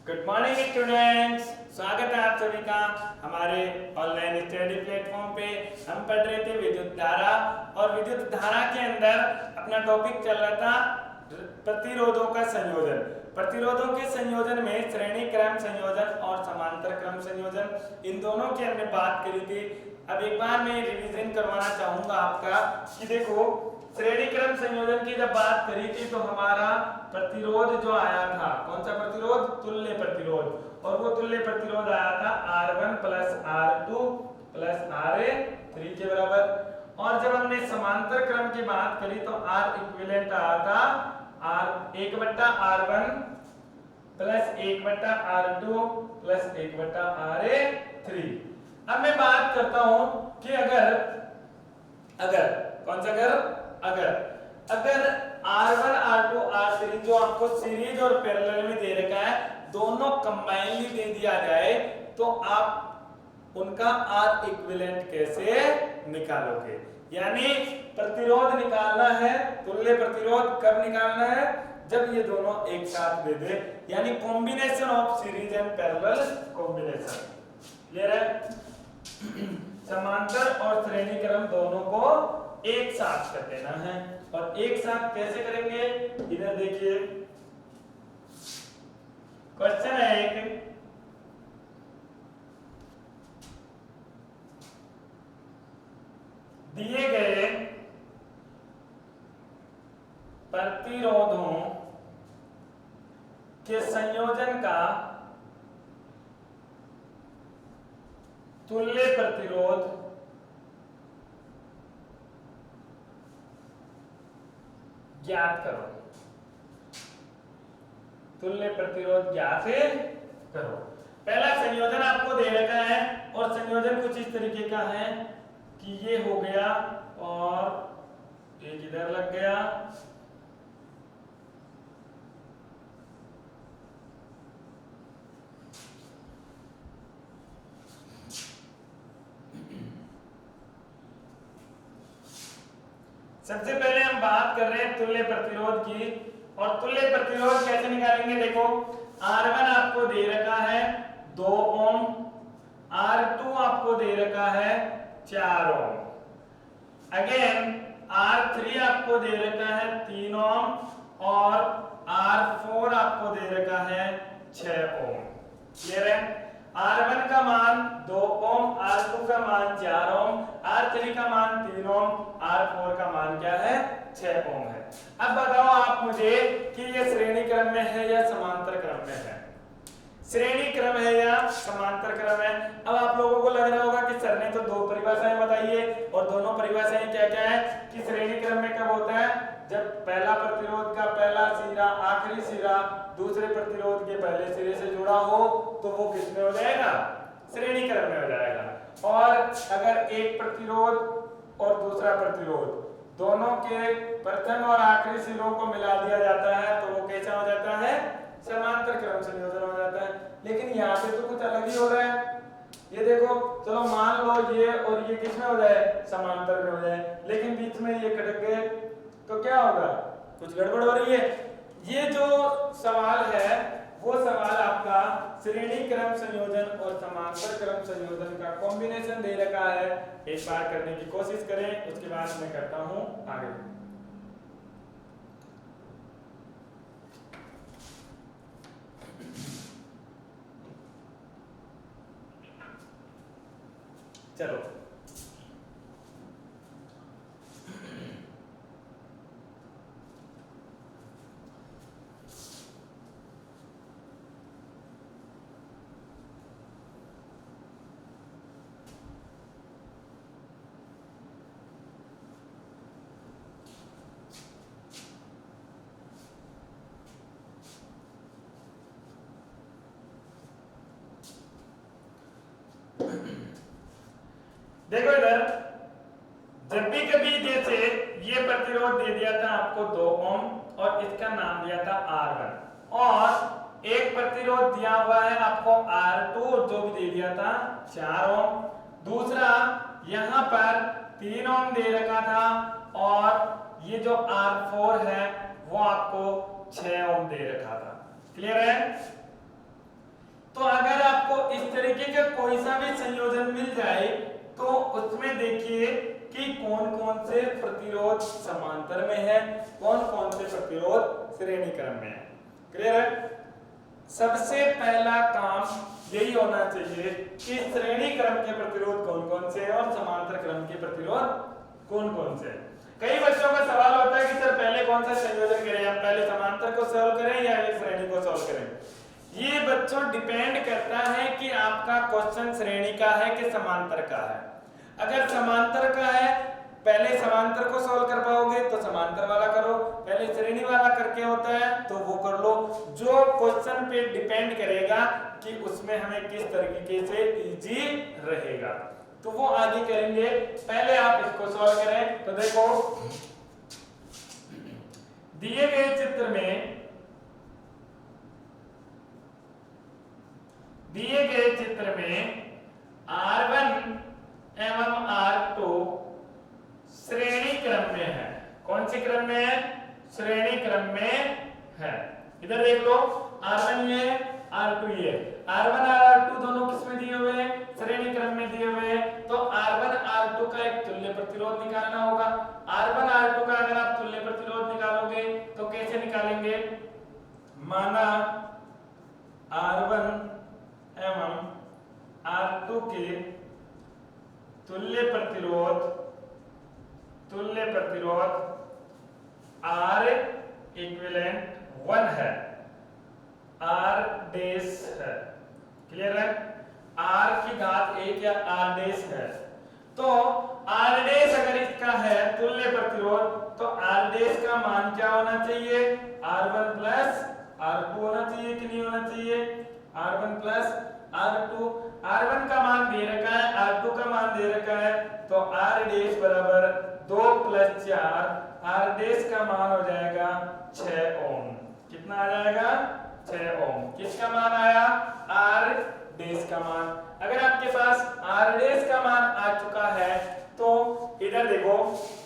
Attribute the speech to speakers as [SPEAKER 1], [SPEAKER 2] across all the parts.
[SPEAKER 1] Good morning students, स्वागत है आप सभी का हमारे ऑनलाइन स्टडी प्लेटफॉर्म पे। हम पढ़ रहे थे विद्युत धारा और विद्युत धारा के अंदर अपना टॉपिक चल रहा था प्रतिरोधों का संयोजन। प्रतिरोधों के संयोजन में श्रेणी क्रम संयोजन और समांतर क्रम संयोजन, इन दोनों की हमने बात करी थी। अब एक बार मैं रिवीजन करवाना चाहूंगा आपका कि देखो, श्रेणी क्रम संयोजन की जब बात करी थी तो हमारा प्रतिरोध जो आया था, कौन सा प्रतिरोध? तुल्य प्रतिरोध। और वो तुल्य प्रतिरोध आया था R1 plus R2 plus RA3 के बराबर। और जब हमने समांतर क्रम की बात करी तो R इक्विवेलेंट आया था R1/R1 plus 1/R2 plus 1/RA3। अब मैं बात करता हूं कि अगर कौन सा अगर R1 R2 R3 जो आपको सीरीज और पैरेलल में दे रखा है, दोनों कंबाइनली दे दिया जाए तो आप उनका R इक्विवेलेंट कैसे निकालोगे? यानी प्रतिरोध निकालना है, तुल्य प्रतिरोध कब निकालना है? जब ये दोनों एक साथ दे दे, यानी combination of series and parallel combination. Clear है? समांतर और श्रेणी क्रम दोनों को एक साथ कर देना है। और एक साथ कैसे करेंगे? इधर देखिए, क्वेश्चन है एक, दिए गए प्रतिरोधों के संयोजन का तुल्य प्रतिरोध ज्ञात करो। तुल्य प्रतिरोध ज्ञात करो। पहला संयोजन आपको दे रखा है और संयोजन कुछ इस तरीके का है कि ये हो गया और एक इधर लग गया, सबसे पहले हम बात कर रहे हैं तुल्य प्रतिरोध की। और तुल्य प्रतिरोध कैसे निकालेंगे? देखो, R1 आपको दे रखा है 2 ओम, R2 आपको दे रखा है 4 ओम, अगेन R3 आपको दे रखा है 3 ओम और R4 आपको दे रखा है 6 ओम। क्लियर है? R1 का मान 2 ओम, R2 का मान 4 ओम, R3 का मान 3 ओम, R4 का मान क्या है? 6 ओम है। अब बताओ आप मुझे कि ये श्रेणी क्रम में है या समांतर क्रम में है? श्रेणी क्रम है या समांतर क्रम है? अब आप लोगों को लग रहा होगा कि सर ने तो दो परिभाषाएं बताई है, और दोनों परिभाषाएं क्या क्या है कि श्रेणी क्रम में कब होता है? जब पहला प्रतिरोध का पहला सिरा आखिरी सिरा दूसरे प्रतिरोध के पहले सिरे से जुड़ा हो तो वो किस में हो जाएगा? श्रेणी क्रम में हो जाएगा। और अगर एक प्रतिरोध और दूसरा प्रतिरोध दोनों के प्रथम और आखिरी सिरों को मिला दिया जाता है तो वो कैसा हो जाता है? समांतर क्रम संयोजन हो जाता है। लेकिन यहाँ पे तो कुछ अलग ही हो रहा है। ये देखो, चलो मान लो ये और ये किस में हो जाए? समांतर में हो जाए, लेकिन बीच में ये कट गए तो क्या होगा? कुछ गड़बड़ हो रही है। ये जो सवाल है वो सवाल आपका श्रेणी क्रम संयोजन और समांतर क्रम संयोजन का कॉम्बिनेशन दे रखा है। एक बार करने की कोशिश करें, उसके बाद मैं करता हूं आगे। चलो, देखो इधर, जब भी कभी जैसे ये प्रतिरोध दे दिया था आपको 2 ओम और इसका नाम दिया था R1, और एक प्रतिरोध दिया हुआ है आपको R2 जो भी दे दिया था 4 ओम, दूसरा यहां पर 3 ओम दे रखा था और ये जो R4 है वो आपको 6 ओम दे रखा था। क्लियर है? तो अगर आपको इस तरीके का कोई सा भी संयोजन मिल जाए तो उसमें देखिए कि कौन कौन से प्रतिरोध समांतर में है, कौन कौन से प्रतिरोध श्रेणी क्रम में है। क्लियर है? सबसे पहला काम यही होना चाहिए कि श्रेणी क्रम के प्रतिरोध कौन कौन से हैं और समांतर क्रम के प्रतिरोध कौन कौन से हैं। कई बच्चों का सवाल होता है कि सर पहले कौन सा संयोजन करें, हम पहले समांतर को सॉल्व करें या श्रेणी को सॉल्व करें। ये बच्चों डिपेंड करता है कि आपका क्वेश्चन श्रेणी का है कि समांतर का है। अगर समांतर का है पहले समांतर को सॉल्व कर पाओगे तो समांतर वाला करो, पहले श्रेणी वाला करके होता है तो वो कर लो। जो क्वेश्चन पे डिपेंड करेगा कि उसमें हमें किस तरीके से इजी रहेगा तो वो आगे करेंगे। पहले आप इसको सॉल्व करें। तो देखो दिए गए चित्र में R1 एवं R2 श्रेणी क्रम में है। कौन सी क्रम में है? श्रेणी क्रम में है। इधर देख लो R1 ये R2 ये। R1 और R2 दोनों किस में दिए हुए हैं? श्रेणी क्रम में दिए हुए हैं। तो R1 R2 का एक तुल्य प्रतिरोध निकालना होगा। R1 R2 का अगर आप तुल्य प्रतिरोध निकालोगे तो कैसे निकालेंगे? माना R1 एवं R2 के तुल्य प्रतिरोध R इक्विवेलेंट 1 है, R डैश है। क्लियर है? R की घात 1 या R डैश है। तो R डैश अगर इसका है तुल्य प्रतिरोध तो R डैश का मान क्या होना चाहिए? R1 प्लस R2 होना चाहिए कि नहीं होना चाहिए? R1 plus R2। R1 का मान दे रखा है, R2 का मान दे रखा है तो R डैश बराबर 2 प्लस 4, R डैश का मान हो जाएगा 6 ओम। कितना आ जाएगा? 6 ओम। किसका मान आया? R डैश का मान। अगर आपके पास R डैश का मान आ चुका है तो इधर देखो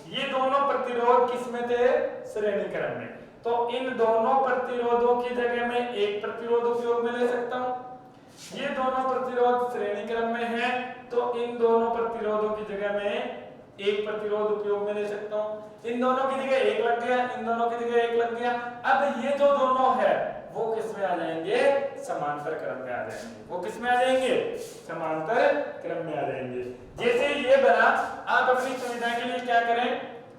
[SPEAKER 1] ये दोनों प्रतिरोध किसमें थे? श्रेणी क्रम में। तो इन दोनों प्रतिरोधों की जगह में एक प्रतिरोध उपयोग में ले सकता हूं। ये दोनों प्रतिरोध श्रेणी क्रम में है तो इन दोनों प्रतिरोधों की जगह में एक प्रतिरोध उपयोग में ले सकता हूं। इन दोनों की जगह एक लग गया, इन दोनों की जगह एक लग गया। अब ये जो दोनों है वो किस में आ जाएंगे? समांतर क्रम में आ जाएंगे। वो किस में आ जाएंगे? समांतर क्रम में आ जाएंगे। जैसे ये बना, आप अपनी सुविधा के लिए क्या करें,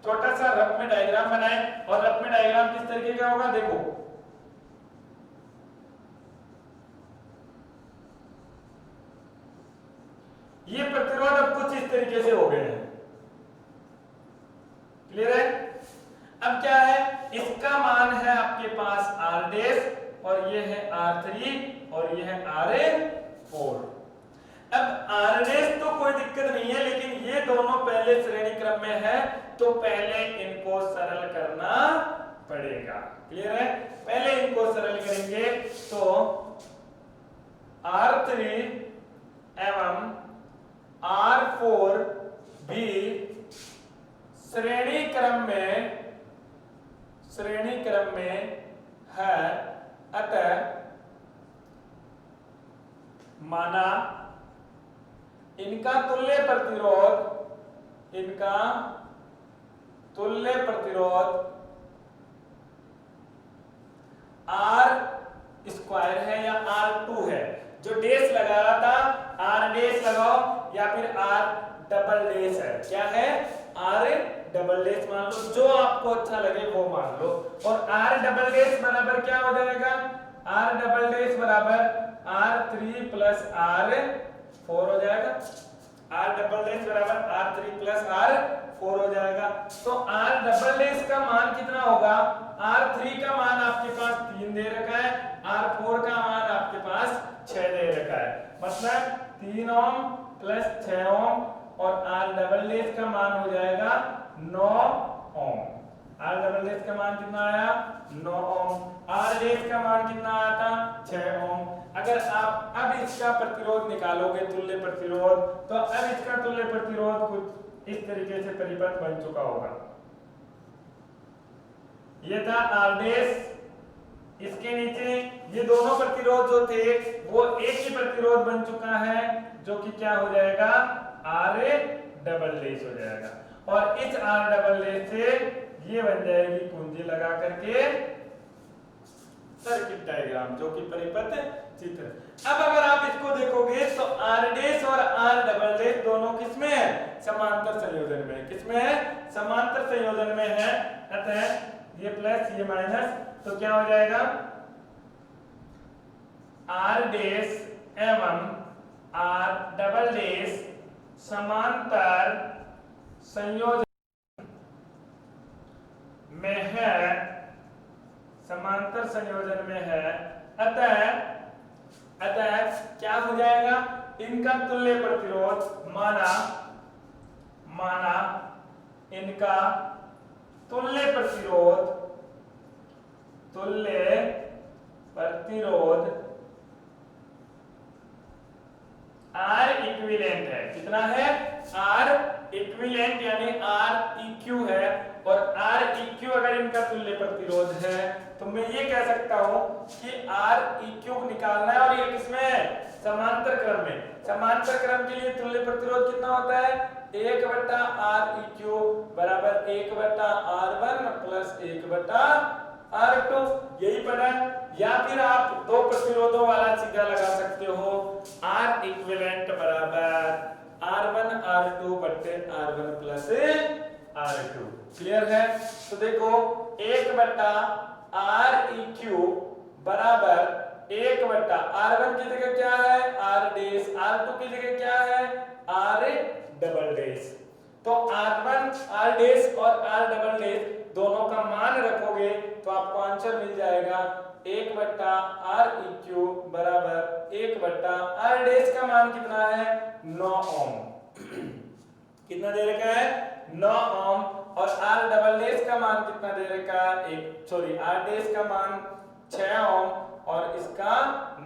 [SPEAKER 1] छोटा सा रफ में डायग्राम बनाएं। और रफ में डायग्राम किस तरीके का होगा? देखो ये प्रतिरोध अब कुछ इस तरीके से हो गए हैं। क्लियर है? अब क्या है, इसका मान है आपके पास R डैश और ये है R3 और ये है R4। अब R डैश तो कोई दिक्कत नहीं है, लेकिन ये दोनों पहले श्रेणी क्रम में है तो पहले इनको सरल करना पड़ेगा। क्लियर है? पहले इनको सरल करेंगे तो R3 एवं R4 भी श्रेणी क्रम में है। अतः माना इनका तुल्य प्रतिरोध R स्क्वायर है या R2 है। जो डैश लगा रहा था R डैश लगाओ या फिर R डबल डैश है। क्या है? R डबल डैश मान लो, जो आपको अच्छा लगे वो मान लो। और R डबल डैश बराबर क्या हो जाएगा? R डबल डैश बराबर R3 प्लस R4 हो जाएगा। R डबल डैश बराबर R3 प्लस R4 हो जाएगा। तो R डबल डैश का मान कितना होगा? R3 का मान आपके पास 3 दे रखा है, R4 का मान आपके पास 6 दे रखा है। मतलब 3 ओम प्लस 6 ओम और R डबल डैश का मान हो जाएगा 9 ओम। R डबल डैश का मान कितना आया? 9 ओम। R डैश का मान कितना आया था? 6 ओम। अगर आप अब इसका प्रतिरोध निकालोगे, तुल्य प्रतिरोध, तो अब इसका तुल्य प्रतिरोध कुछ इस तरीके से परिपथ बन चुका होगा। ये था R डैश, इसके नीचे ये दोनों प्रतिरोध जो थे वो एक ही प्रतिरोध बन चुका है, जो कि क्या हो जाएगा, आर डबल डैश हो जाएगा। और इस आर डबल डैश से ये बन जाएगी कुंजी लगा करके सर्किट डायग्राम, जो कि परिपथ चित्र। अब अगर आप इसको देखोगे तो आर डैश और आर डबल डैश दोनों किसमें है, समांतर संयोजन में। किसमें है, समांतर संयोजन में है। अतः ये प्लस ये माइनस, तो क्या हो जाएगा, आर डैश एवं आर डबल डैश समांतर संयोजन में है, समांतर संयोजन में है। अतः क्या हो जाएगा, इनका तुल्य प्रतिरोध माना इनका तुल्य प्रतिरोध आर इक्विवेलेंट है। कितना है, आर इक्विवेलेंट यानी आर इक्यू है। और आर इक्यू अगर इनका तुल्य प्रतिरोध है तो मैं ये कह सकता हूं कि आर इक्यू निकालना है, और ये किसमें है, समांतर क्रम में। समांतर क्रम के लिए तुल्य प्रतिरोध कितना होता है, 1/r इक्यू बराबर 1/r1 प्लस 1/r2, यही पता है। या फिर आप दो प्रतिरोधों वाला सीधा लगा सकते हो, R इक्विवेलेंट बराबर R1 R2 बट्टे R1 प्लस R2। क्लियर है। तो देखो 1/R इक्यू बराबर 1/R1 की जगह क्या है, R डैश, R2 की जगह क्या है, R डबल डैश। तो R1 R डैश और R डबल डैश दोनों का मान रखोगे तो आपको आंसर मिल जाएगा 1/R इक्यू बराबर 1/R डैश का मान कितना है, 9 ओम। कितना दे रखा है, 9 ओम। और R डबल डैश का मान कितना दे रखा है, R डैश का मान 6 ओम और इसका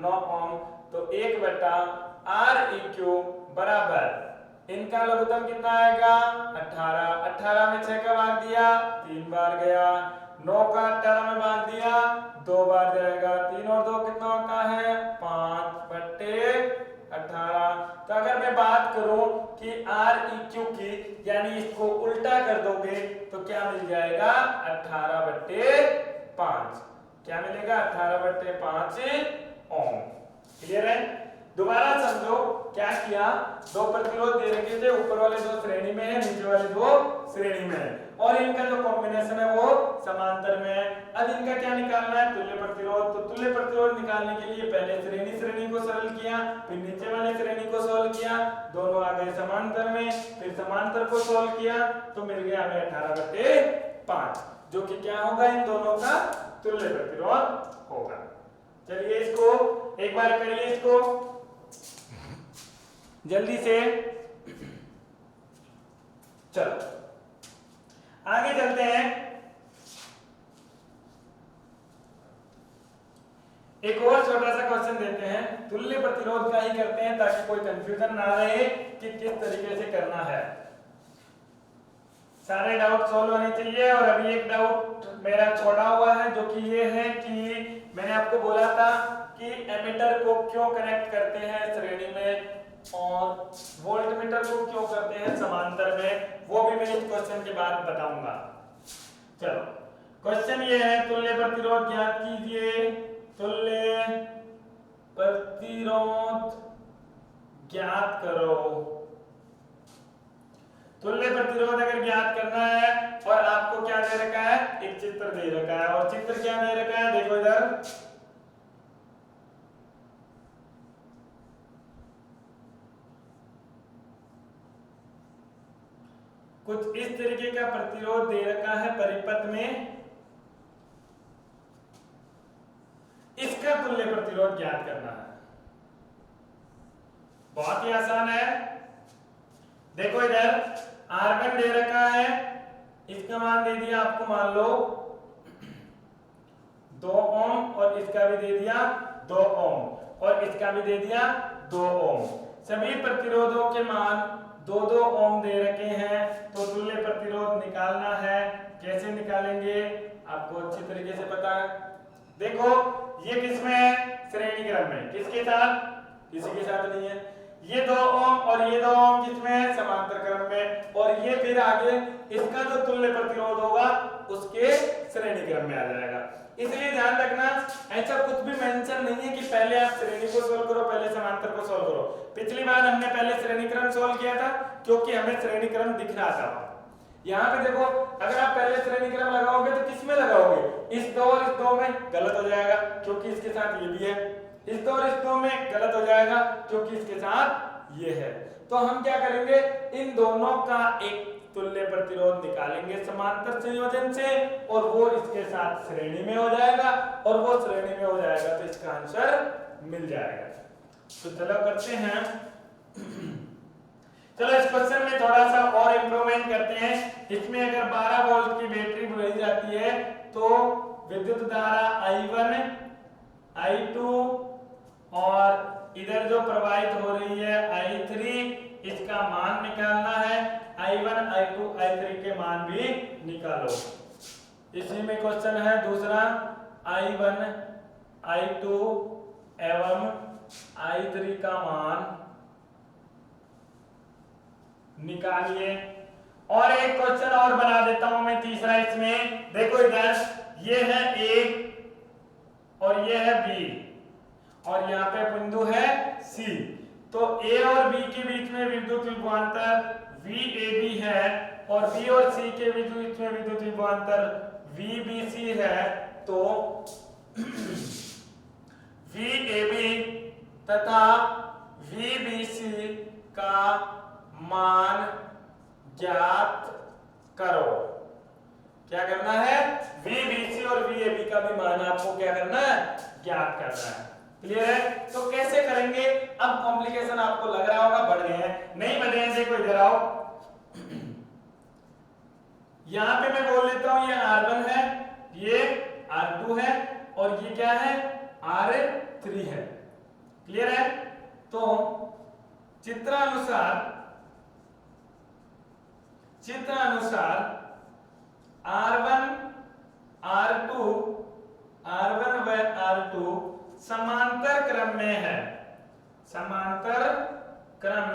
[SPEAKER 1] 9 ओम। तो 1/R इक्यू बराबर इनका लघुत्तम कितना आएगा, 18। 18 में 6 का भाग दिया 3 बार गया, 9 का 18 में भाग दिया 2 बार जाएगा, 3 और 2 कितना होता है, 5/18। तो अगर मैं बात करूं कि R EQ की, यानी इसको उल्टा कर दोगे तो क्या मिल जाएगा, 18/5। क्या मिलेगा, 18/5 ओम। क्लियर है। दोबारा समझो क्या किया, दो प्रतिरोध दे रखे थे, ऊपर वाले दो श्रेणी में है, नीचे वाले दो श्रेणी में है, और इनका जो कॉम्बिनेशन है वो समांतर में है। अब इनका क्या निकालना है, तुल्य प्रतिरोध। तो तुल्य प्रतिरोध निकालने के लिए पहले श्रेणी को सरल किया, फिर नीचे वाले श्रेणी को सोल्व किया, दोनों आ गए समांतर में, फिर समांतर को सोल्व किया तो मिल गया हमें 18/5, जो कि क्या होगा, इन दोनों का तुल्य प्रतिरोध होगा। चलिए इसको एक बार करिए, इसको जल्दी से। चलो आगे चलते हैं। एक और छोटा सा क्वेश्चन देते हैं, तुल्य प्रतिरोध का ही करते हैं ताकि कोई कंफ्यूजन ना रहे कि किस तरीके से करना है। सारे डाउट सॉल्व होने चाहिए। और अभी एक डाउट मेरा छोड़ा हुआ है, जो कि ये है कि मैंने आपको बोला था कि एमीटर को क्यों कनेक्ट करते हैं श्रेणी में और वोल्टमीटर को क्यों करते हैं समांतर में, वो भी मैं इस क्वेश्चन के बाद बताऊंगा। चलो क्वेश्चन ये है, तुल्य प्रतिरोध ज्ञात कीजिए। तुल्य प्रतिरोध ज्ञात करो। तुल्य प्रतिरोध अगर ज्ञात करना है और आपको क्या दे रखा है, एक चित्र दे रखा है, और चित्र क्या दे रखा है, देखो इधर, कुछ इस तरीके का प्रतिरोध दे रखा है परिपथ में, इसका तुल्य प्रतिरोध ज्ञात करना है। बहुत ही आसान है। देखो इधर R1 दे रखा है, इसका मान दे दिया आपको, मान लो 2 ओम, और इसका भी दे दिया 2 ओम, और इसका भी दे दिया 2 ओम। सभी प्रतिरोधों के मान 2-2 ओम दे रखे हैं, तो तुल्य प्रतिरोध निकालना है। कैसे निकालेंगे आपको अच्छी तरीके से पता है। देखो ये किसमें है? श्रेणी क्रम में। किसके साथ? किसी के साथ नहीं है। ये 2 ओम और ये 2 ओम किसमें है? समांतर क्रम में। और ये फिर आगे इसका जो तुल्य प्रतिरोध होगा उसके श्रेणी क्रम में आ जाएगा। इसलिए ध्यान रखना, ऐसा कुछ भी मेंशन नहीं है कि पहले आप श्रेणी को सोल्व करो पहले समांतर को सोल्व करो। पिछली बार हमने पहले श्रेणी क्रम सोल्व किया था क्योंकि हमें श्रेणी क्रम दिख रहा था। यहाँ पे देखो, अगर आप पहले श्रेणी क्रम लगाओगे तो किसमें लगाओगे? इस 2 और इस 2 में, गलत हो जाएगा क्योंकि इसके साथ ये भी है। इस 2 और इस 2 में, गलत हो जाएगा क्योंकि इसके साथ ये है। तो हम क्या करेंगे, इन दोनों का एक तुल्य प्रतिरोध निकालेंगे समांतर संयोजन से और वो इसके साथ श्रेणी में हो जाएगा, और वो श्रेणी में हो जाएगा तो इसका आंसर मिल जाएगा। तो चलो करते हैं। चलो इस क्वेश्चन में थोड़ा सा और इंप्रूवमेंट करते हैं। इसमें अगर 12 वोल्ट की बैटरी भेजी जाती है तो विद्युत धारा I1, I2 और इधर जो प्रवाहित हो रही है I3, इसका मान निकालना है। I1, I2, I3 के मान भी निकालो। इसी में क्वेश्चन है दूसरा, I1, I2 एवं I3 का मान निकालिए। और एक क्वेश्चन और बना देता हूं मैं तीसरा इसमें। देखो इधर ये है A और ये है B और यहाँ पे बिंदु है C। तो A और B के बीच में विद्युत विभवांतर VAB है और B और C के बीच में विद्युत विभवांतर VBC है। तो VAB तथा VBC का मान ज्ञात करो। क्या करना है? VBC और VAB का भी मान आपको क्या करना है? ज्ञात करना है। क्लियर है? तो कैसे करेंगे? अब कॉम्प्लिकेशन आपको लग रहा होगा बढ़ गए हैं, नहीं बढ़े हैं। देखो इधर आओ, यहां पे मैं बोल देता हूं ये R1 है, ये R2 है और ये क्या है? R3 है। क्लियर है? तो चित्रानुसार R1 व R2 समांतर क्रम में है। समांतर क्रम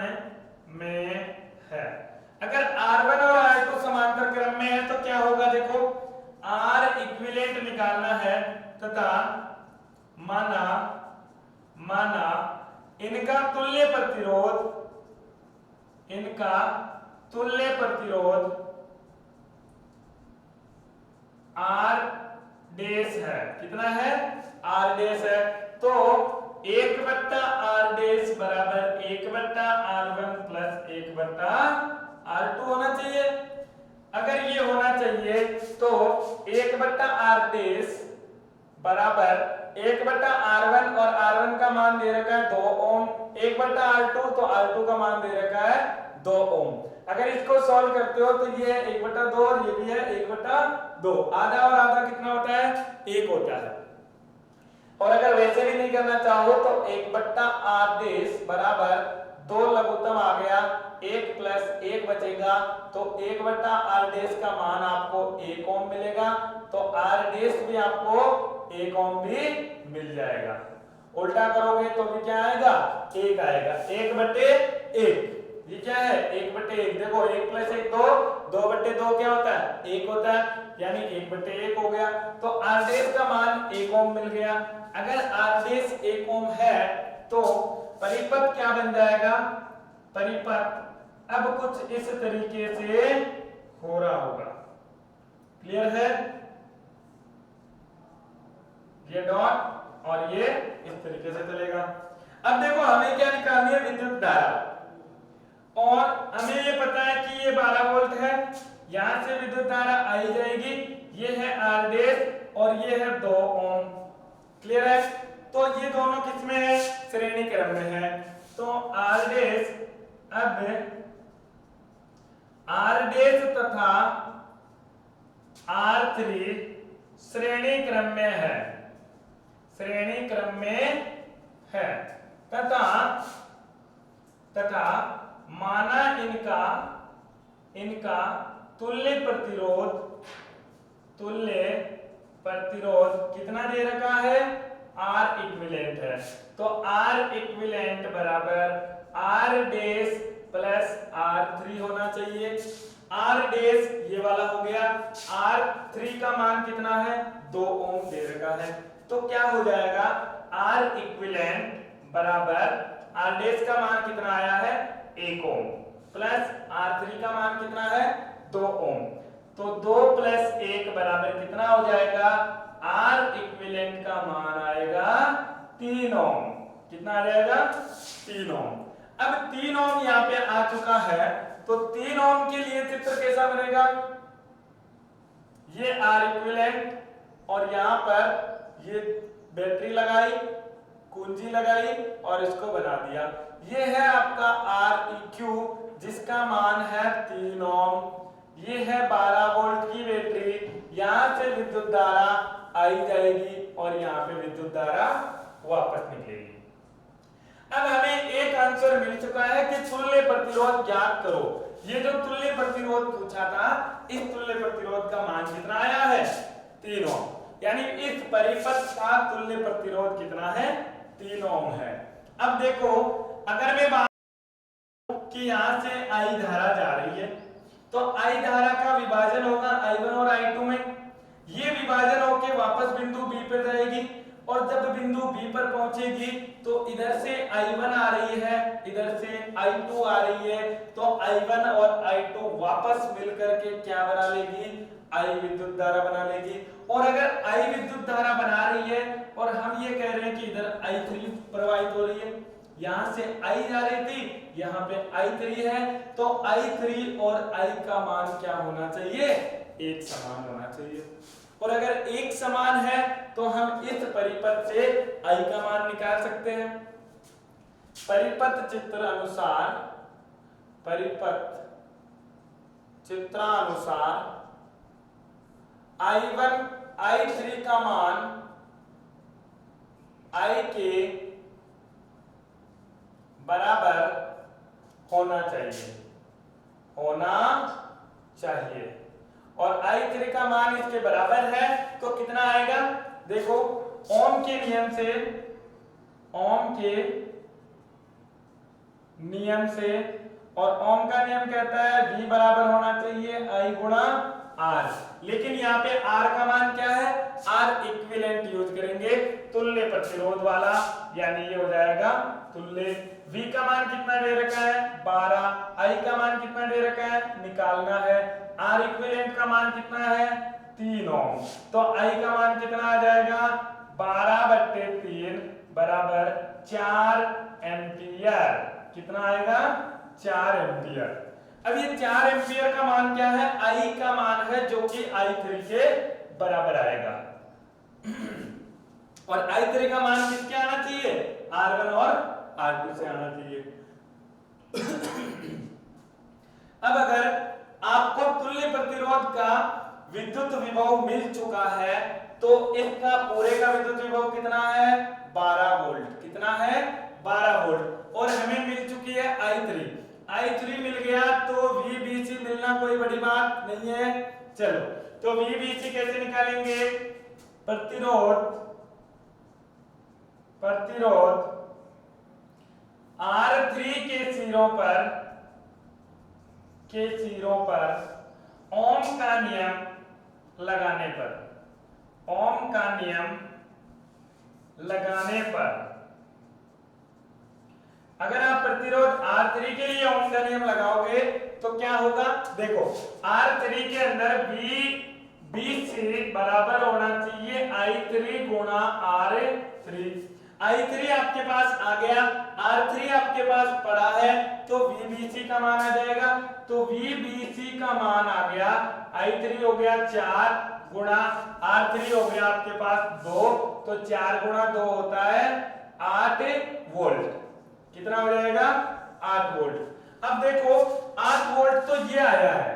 [SPEAKER 1] में है। अगर R1 और R2 समांतर क्रम में है तो क्या होगा? देखो, R इक्विवेलेंट निकालना है तथा माना इनका तुल्य प्रतिरोध R डैश है। कितना है? R डैश है। तो 1/R डैश बराबर 1/R1 प्लस 1/R2 होना चाहिए। अगर ये होना चाहिए तो 1/R डैश बराबर 1/R1 और R1 का मान दे रखा है 2 ओम, 1/R2 तो R2 का मान दे रखा है 2 ओम। अगर इसको सॉल्व करते हो तो ये 1/2 और ये भी है 1/2। आधा और आधा कितना होता है? 1 होता है। और अगर वैसे भी नहीं करना चाहो तो 1/R डैश बराबर 2 लघुत्तम आ गया, 1 प्लस 1 बचेगा तो 1/R डैश का मान आपको 1 ओम मिलेगा। तो R डैश भी आपको 1 ओम भी मिल जाएगा। उल्टा करोगे तो भी क्या आएगा? 1 आएगा। 1/1 ये क्या है? 1/1। देखो 1 प्लस 1 2, 2/2 क्या होता है? 1 होता है, यानी 1/1 हो गया। तो R डैश का मान 1 ओम मिल गया। अगर R डैश 1 ओम है तो परिपथ क्या बन जाएगा? परिपथ अब कुछ इस तरीके से हो रहा होगा। क्लियर है? ये डॉट और ये इस तरीके से चलेगा। अब देखो हमें क्या निकालनी है? विद्युत धारा। और हमें ये पता है कि ये 12 वोल्ट है, यहां से विद्युत धारा आई जाएगी। ये है R डैश और ये है 2 ओम। क्लियर है? तो ये दोनों किस में है? श्रेणी क्रम में है। तो R डैश, अब R डैश तथा R3 श्रेणी क्रम में है। श्रेणी क्रम में है तथा माना इनका तुल्य प्रतिरोध कितना दे रखा है? आर इक्विवेलेंट है, तो आर इक्विवेलेंट बराबर आर डैश प्लस R3 होना चाहिए। R डैश ये वाला हो गया, R3 का मान कितना है 2 ओम दे रखा है, तो क्या हो जाएगा R इक्विवेलेंट बराबर R डैश का मान कितना आया है 1 ओम प्लस R3 का मान कितना है 2 ओम, तो 2 प्लस 1 बराबर कितना हो जाएगा R इक्विवेलेंट का मान आएगा 3 ओम। कितना आ जाएगा 3 ओम। अब 3 ओम यहाँ पे आ चुका है, तो 3 ओम के लिए चित्र कैसा बनेगा, ये R इक्विवेलेंट और यहां पर ये बैटरी लगाई, कुंजी लगाई और इसको बना दिया। ये है आपका Req जिसका मान है 3 ओम। ये है 12 वोल्ट की बैटरी, यहां से विद्युत धारा आई जाएगी और यहां पे विद्युत धारा वापस निकलेगी। अब हमें एक आंसर मिल चुका है कि तुल्य प्रतिरोध ज्ञात करो। ये जो तुल्य प्रतिरोध पूछा था, इस तुल्य प्रतिरोध का मान कितना आया है 3 ओम, यानी इस परिपथ का तुल्य प्रतिरोध कितना है 3 ओम है। अब देखो अगर मैं बात कि यहां से I धारा जा रही है, तो I धारा का विभाजन होगा I1 और I2 में, ये विभाजन होके वापस बिंदु B पर जाएगी और जब बिंदु B पर पहुंचेगी तो इधर से I1 आ रही है, इधर से I2 आ रही है, तो I1 और I2 वापस मिलकर के क्या बना लेगी I विद्युत धारा बना लेगी। और अगर I विद्युत धारा बना रही है और हम ये कह रहे हैं कि इधर I3 प्रवाहित हो रही है, यहां से I जा रही थी, यहां पे I3 है, तो I3 और I का मान क्या होना चाहिए एक समान होना चाहिए। और अगर एक समान है तो हम इस परिपथ से I का मान निकाल सकते हैं। परिपथ चित्रानुसार I1 I3 का मान I के बराबर होना चाहिए और I3 का मान इसके बराबर है, तो कितना आएगा देखो ओम के नियम से, और ओम का नियम कहता है V बराबर होना चाहिए I गुणा R, लेकिन यहाँ पे R का मान क्या है R इक्विवेलेंट यूज करेंगे तुल्य प्रतिरोध वाला, यानी ये हो जाएगा तुल्य। V का मान कितना दे रखा है 12, I का मान कितना दे रखा है निकालना है, R इक्विवेलेंट का मान कितना है 3 ओम, तो I का मान कितना आ जाएगा 12/3 बराबर 4 एम्पियर। कितना आएगा 4 एम्पियर। अब ये 4 एम्पियर का मान क्या है I का मान है जो कि I3 के बराबर आएगा और I3 का मान किसके आना चाहिए R1 और R2 से आना चाहिए। अब अगर आपको तुल्य प्रतिरोध का विद्युत विभव मिल चुका है तो इसका पूरे का विद्युत विभव कितना है 12 वोल्ट। कितना है 12 वोल्ट। और हमें मिल चुकी है I3 मिल गया, तो VBC मिलना कोई बड़ी बात नहीं है। चलो तो VBC कैसे निकालेंगे, प्रतिरोध R3 के सिरों पर ओम का नियम लगाने पर अगर आप प्रतिरोध R3 के लिए ओम का नियम लगाओगे तो क्या होगा, देखो R3 के अंदर VBC बराबर होना चाहिए I3 गुणा R3। I3 आपके पास आ गया, R3 आपके पास पड़ा है, तो VBC का मान आ जाएगा, तो VBC का मान आ गया I3 हो गया 4 गुणा R3 हो गया आपके पास 2, तो 4 गुणा 2 होता है 8 वोल्ट। कितना हो जाएगा 8 वोल्ट। अब देखो 8 वोल्ट तो ये आया है,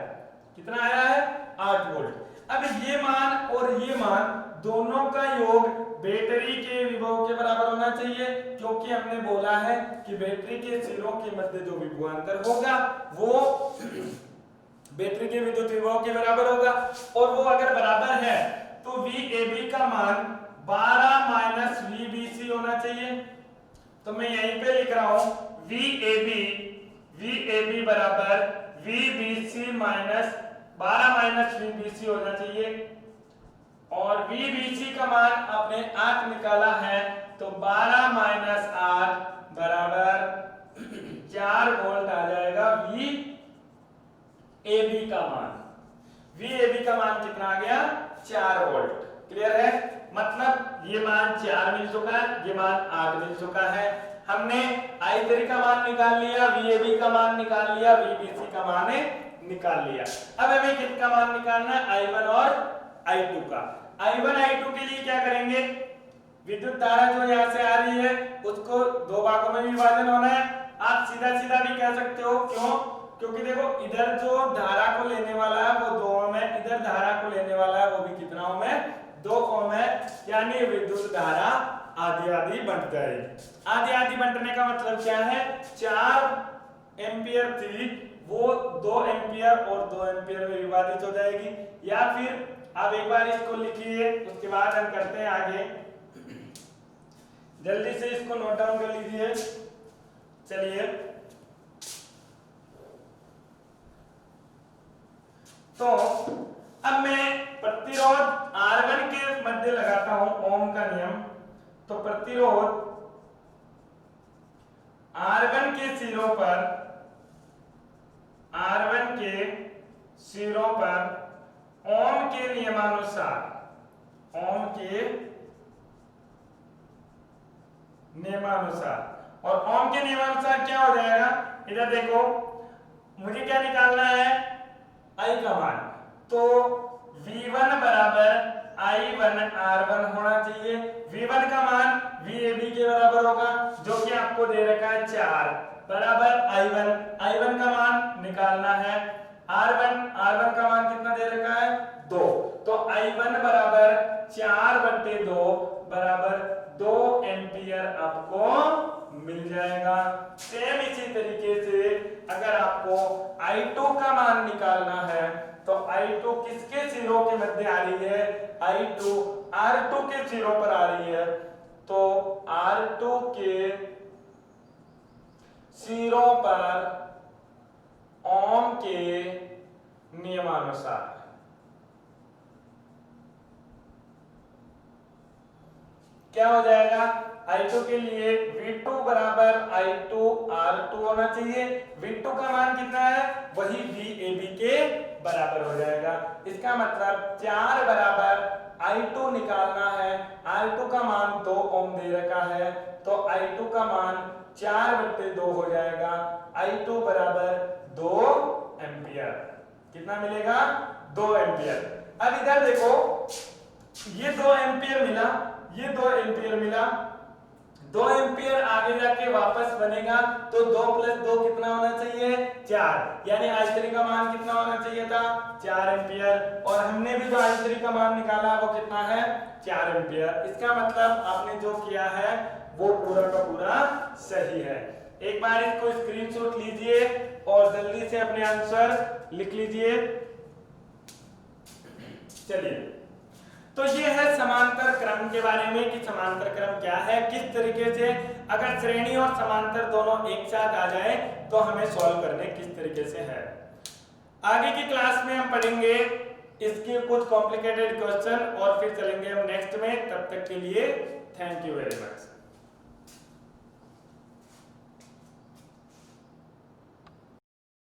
[SPEAKER 1] कितना आया है 8 वोल्ट। अब ये मान और ये मान दोनों का योग बैटरी के विभव के बराबर होना चाहिए, क्योंकि हमने बोला है कि बैटरी के सिरों के मध्य जो विभवांतर होगा वो बैटरी के विद्युत विभव के बराबर होगा, और वो अगर बराबर है तो VAB का मान 12 - VBC तो मैं यहीं पे लिख रहा हूं VAB बराबर VBC माइनस 12 माइनस VBC होना चाहिए, और VBC का मान आपने 8 निकाला है, तो 12 माइनस 8 बराबर 4 वोल्ट आ जाएगा VAB का मान। VAB का मान कितना आ गया? 4 वोल्ट। क्लियर है? मतलब ये मान 4 मिल चुका है, ये मान 8 मिल चुका है। हमने I3 का मान निकाल लिया, VAB का मान निकाल लिया, VBC का मान निकाल लिया। अब हमें किसका मान निकालना है? I1 और I2 का। I1 I2 के लिए क्या करेंगे? विद्युत धारा जो यहाँ से आ रही है उसको दो भागों में विभाजन होना है। आप सीधा सीधा भी कह सकते हो, क्यों? क्योंकि देखो इधर जो धारा को लेने वाला है वो 2 ओम है, इधर धारा को लेने वाला है वो भी कितना ओम है? 2 ओम है, यानी विद्युत धारा आधी आधी बंट जाएगी। आधी आधी बंटने का मतलब क्या है? 4 एंपियर थी वो 2 एंपियर और 2 एंपियर में विभाजित हो जाएगी। या फिर आप एक बार इसको लिखिए, उसके बाद हम करते हैं आगे। जल्दी से इसको नोट डाउन कर लीजिए। चलिए, तो अब मैं प्रतिरोध R1 के मध्य लगाता हूं ओम का नियम। तो प्रतिरोध R1 के सिरों पर, R1 के सिरों पर ओम के नियमानुसार, ओम के नियमानुसार, और ओम के नियमानुसार क्या हो जाएगा? इधर देखो, मुझे क्या निकालना है? I का मान। तो V1 बराबर I1 R1 होना चाहिए। V1 का मान VAB के बराबर होगा, जो कि आपको दे रखा है 4 बराबर I1 का मान निकालना है। R1 का मान कितना दे रखा है? 2। तो I1 बराबर 4/2 बराबर 2 एंपियर आपको मिल जाएगा। सेम इसी तरीके से अगर आपको I2 का मान निकालना है, तो I2 किसके सिरों के मध्य आ रही है? I2 R2 के सिरों पर आ रही है, तो R2 के सिरों पर ओम के नियमानुसार क्या हो जाएगा? I2 के लिए V2 बराबर I2 R2 होना चाहिए। V2 का मान कितना है? वही VAB के बराबर हो जाएगा। इसका मतलब 4 बराबर I2 निकालना है। R2 का मान 2 ओम दे रखा है, तो I2 का मान 4/2 हो जाएगा। I2 बराबर 2 एंपियर। कितना मिलेगा? 2 एंपियर। अब इधर देखो, ये 2 एंपियर मिला, ये 2 एंपियर मिला, 2 एंपियर आगे जाके वापस बनेगा, तो 2 + 2 कितना होना चाहिए? 4। यानी I3 का मान कितना होना चाहिए था? 4 एंपियर। और हमने भी जो I3 का मान निकाला वो कितना है? 4 एंपियर। इसका मतलब आपने जो किया है वो पूरा का पूरा सही है। एक बार इसको स्क्रीनशॉट लीजिए और जल्दी से अपने आंसर लिख लीजिए। चलिए, तो ये है समांतर क्रम के बारे में कि समांतर क्रम क्या है, किस तरीके से अगर श्रेणी और समांतर दोनों एक साथ आ जाए तो हमें सॉल्व करने किस तरीके से है। आगे की क्लास में हम पढ़ेंगे इसके कुछ कॉम्प्लिकेटेड क्वेश्चन और फिर चलेंगे हम नेक्स्ट में। तब तक के लिए थैंक यू वेरी मच।